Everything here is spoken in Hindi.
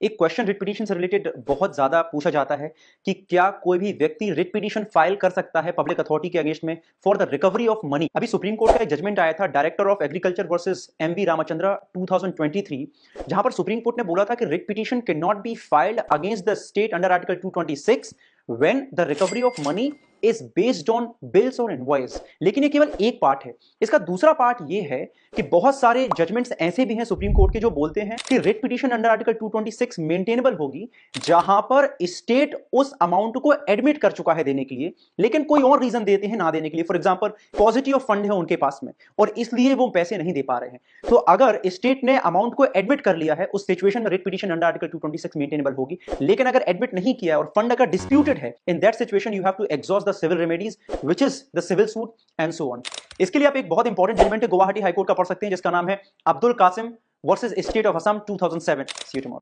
एक क्वेश्चन रिट पिटीशन से रिलेटेड बहुत ज्यादा पूछा जाता है कि क्या कोई भी व्यक्ति रिट पिटीशन फाइल कर सकता है पब्लिक अथॉरिटी के अगेंस्ट में for the recovery of money. अभी सुप्रीम कोर्ट का एक जजमेंट आया था director of agriculture versus MV Ramachandra 2023, जहां पर सुप्रीम कोर्ट ने बोला था कि writ petition can not be filed against the state under article 226 when the recovery of money is based on bills or invoice। लेकिन ये केवल एक पार्ट है। इसका दूसरा पार्ट ये है कि बहुत सारे जजमेंट्स ऐसे भी हैं सुप्रीम कोर्ट के जो बोलते हैं कि writ petition under article 226 maintainable होगी जहां पर स्टेट उस अमाउंट को एडमिट कर चुका है देने के लिए, लेकिन कोई और रीजन देते हैं ना देने के लिए। फॉर एग्जांपल पॉजिटी ऑफ फंड है उनके पास में और इसलिए वो पैसे नहीं दे पा रहे हैं। तो अगर स्टेट ने अमाउंट को एडमिट कर लिया है उस सिचुएशन में writ petition under article 226 maintainable होगी। लेकिन अगर एडमिट नहीं किया और फंड अगर डिस्प्यूटेड है, in that situation you have to exhaust the civil remedies which is the civil suit and so on. इसके लिए आप एक बहुत इंपॉर्टेंट जजमेंट है गुवाहाटी हाईकोर्ट का पढ़ सकते हैं जिसका नाम है Abdul Kasim versus state of Assam 2007। See you tomorrow.